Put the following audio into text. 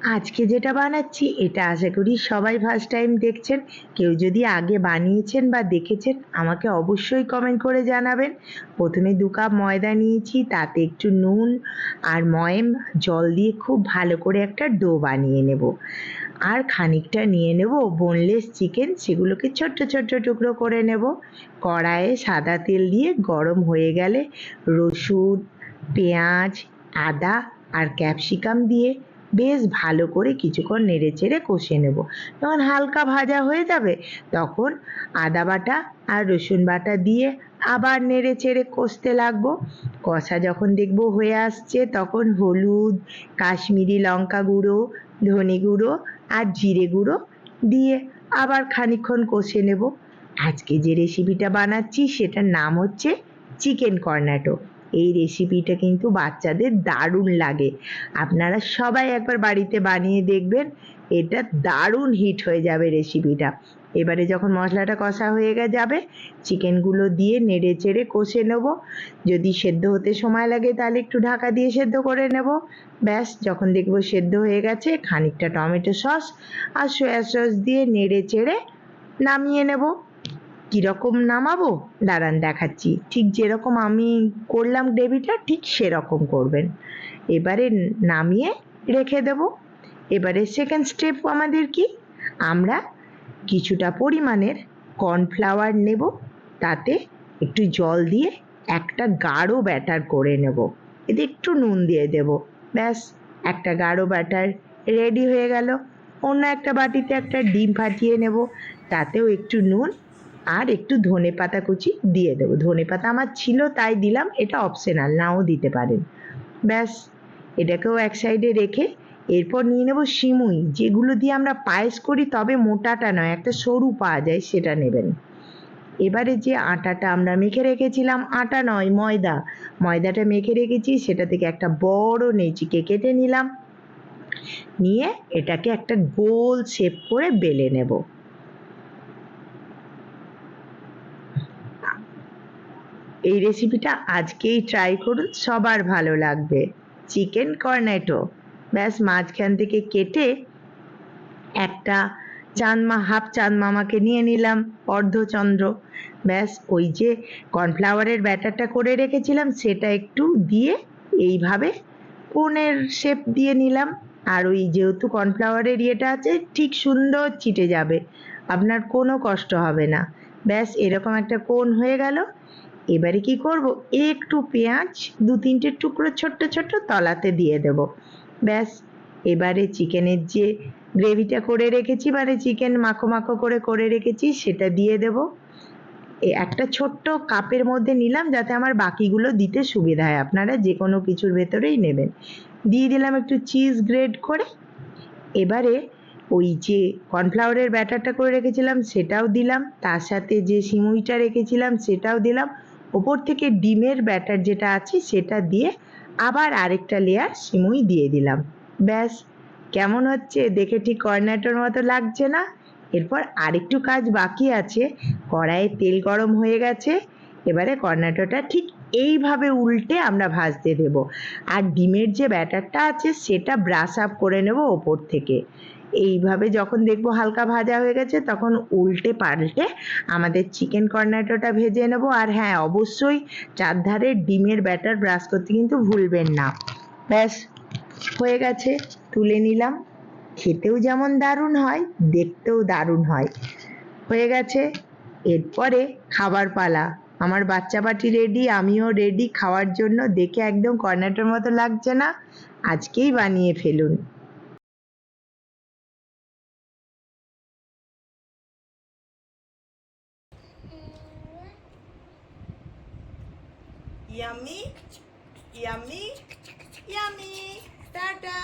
আজকে যেটা বানাচ্ছি এটা আশা করি সবাই ফার্স্ট টাইম দেখছেন। কেউ যদি আগে বানিয়েছেন বা দেখেছেন আমাকে অবশ্যই কমেন্ট করে জানাবেন। প্রথমে 2 কাপ ময়দা নিয়েছি, তাতে একটু নুন আর ময়েম জল দিয়ে খুব ভালো করে একটা ডো বানিয়ে নেব। আর খানিকটা নিয়ে নেব বোনলেস চিকেন, সেগুলোকে ছোট্ট ছোট্ট টুকরো করে নেব। কড়াইয়ে সাদা তেল দিয়ে গরম হয়ে গেলে রসুন, পেঁয়াজ, আদা আর ক্যাপসিকাম দিয়ে বেশ ভালো করে কিছুক্ষণ নেড়েচেড়ে কষে নেব। যখন হালকা ভাজা হয়ে যাবে তখন আদা বাটা আর রসুন বাটা দিয়ে আবার নেড়েচেড়ে কষতে লাগবো। কষা যখন দেখবো হয়ে আসছে তখন হলুদ, কাশ্মীরি লঙ্কা গুঁড়ো, ধনে গুঁড়ো আর জিরে গুঁড়ো দিয়ে আবার খানিকক্ষণ কষে নেব। আজকে যে রেসিপিটা বানাচ্ছি সেটার নাম হচ্ছে চিকেন কর্নেটো। এই রেসিপিটা কিন্তু বাচ্চাদের দারুণ লাগে। আপনারা সবাই একবার বাড়িতে বানিয়ে দেখবেন, এটা দারুণ হিট হয়ে যাবে রেসিপিটা। এবারে যখন মশলাটা কষা হয়ে যাবে চিকেনগুলো দিয়ে নেড়ে চেড়ে কষে নেব। যদি সেদ্ধ হতে সময় লাগে তাহলে একটু ঢাকা দিয়ে সেদ্ধ করে নেব। ব্যাস, যখন দেখবো সেদ্ধ হয়ে গেছে খানিকটা টমেটো সস আর সয়া সস দিয়ে নেড়ে চেড়ে নামিয়ে নেব। কীরকম নামাবো দাঁড়ান দেখাচ্ছি। ঠিক যেরকম আমি করলাম গ্রেভিটা ঠিক সেরকম করবেন। এবারে নামিয়ে রেখে দেব। এবারে সেকেন্ড স্টেপ আমাদের কি, আমরা কিছুটা পরিমাণের কর্নফ্লাওয়ার নেব, তাতে একটু জল দিয়ে একটা গাঢ় ব্যাটার করে নেব। এতে একটু নুন দিয়ে দেব। ব্যাস, একটা গাঢ় ব্যাটার রেডি হয়ে গেল। অন্য একটা বাটিতে একটা ডিম ফাটিয়ে নেব, তাতেও একটু নুন আর একটু ধনেপাতা কুচি দিয়ে দেবো। ধনেপাতা আমার ছিল তাই দিলাম, এটা অপশনাল, নাও দিতে পারেন। ব্যাস, এটাকেও এক সাইডে রেখে এরপর নিয়ে নেব সিমুই, যেগুলো দিয়ে আমরা পায়েস করি, তবে মোটাটা নয়, একটা সরু পাওয়া যায় সেটা নেবেন। এবারে যে আটাটা আমরা মেখে রেখেছিলাম, আটা নয় ময়দা, ময়দাটা মেখে রেখেছি, সেটা থেকে একটা বড় নেচিকে কেটে নিলাম। নিয়ে এটাকে একটা গোল শেপ করে বেলে নেব। এই রেসিপিটা আজকেই ট্রাই করুন, সবার ভালো লাগবে। Chicken Cornetto. ব্যাস, মাঝখান থেকে কেটে একটা হাফ চাঁদ মামাকে নিয়ে নিলাম, অর্ধচন্দ্র। ব্যাস, ওই যে কর্নফ্লাওয়ারের ব্যাটারটা করে রেখেছিলাম সেটা একটু দিয়ে এইভাবে কোণের শেপ দিয়ে নিলাম। আর ওই যেহেতু কর্নফ্লাওয়ারের ইয়েটা আছে, ঠিক সুন্দর চিটে যাবে, আপনার কোনো কষ্ট হবে না। ব্যাস, এরকম একটা কোণ হয়ে গেল। এবারে কি করব, একটু পেঁয়াজ 2-3টে টুকরো ছোট্ট ছোট্ট তলাতে দিয়ে দেব। ব্যাস, এবারে চিকেনের যে গ্রেভিটা করে রেখেছি, মানে চিকেন মাখো মাখো করে রেখেছি, সেটা দিয়ে দেব। একটা ছোট্ট কাপের মধ্যে নিলাম যাতে আমার বাকিগুলো দিতে সুবিধা হয়, আপনারা যে কোনো কিছুর ভেতরেই নেবেন। দিয়ে দিলাম একটু চিজ গ্রেট করে। এবারে ওই যে কর্নফ্লাওয়ারের ব্যাটারটা করে রেখেছিলাম সেটাও দিলাম, তার সাথে যে সিমুইটা রেখেছিলাম সেটাও দিলাম, ওপর থেকে ডিমের ব্যাটার যেটা আছে সেটা দিয়ে আবার আরেকটা লেয়ার সিমুই দিয়ে দিলাম। ব্যাস, কেমন হচ্ছে দেখে? ঠিক কর্নেটোর মতো লাগছে না? এরপর আরেকটু কাজ বাকি আছে। কড়াইয়ে তেল গরম হয়ে গেছে, এবারে কর্নেটোটা ঠিক এইভাবে উল্টে আমরা ভাজতে দেব। আর ডিমের যে ব্যাটারটা আছে সেটা ব্রাশ আপ করে নেব ওপর থেকে। এইভাবে যখন দেখবো হালকা ভাজা হয়ে গেছে তখন উল্টে পাল্টে আমাদের চিকেন কর্নেটোটা ভেজে নেব। আর হ্যাঁ, অবশ্যই চারধারে ডিমের ব্যাটার ব্রাশ করতে কিন্তু ভুলবেন না। ব্যাস, হয়ে গেছে, তুলে নিলাম। খেতেও যেমন দারুণ হয়, দেখতেও দারুণ হয়। হয়ে গেছে, এরপরে খাবার পালা। আমার বাচ্চা পার্টি রেডি, আমিও রেডি খাওয়ার জন্য। দেখে একদম কর্নেটোর মতো লাগছে না? আজকেই বানিয়ে ফেলুন। Yummy, yummy, yummy. Tata.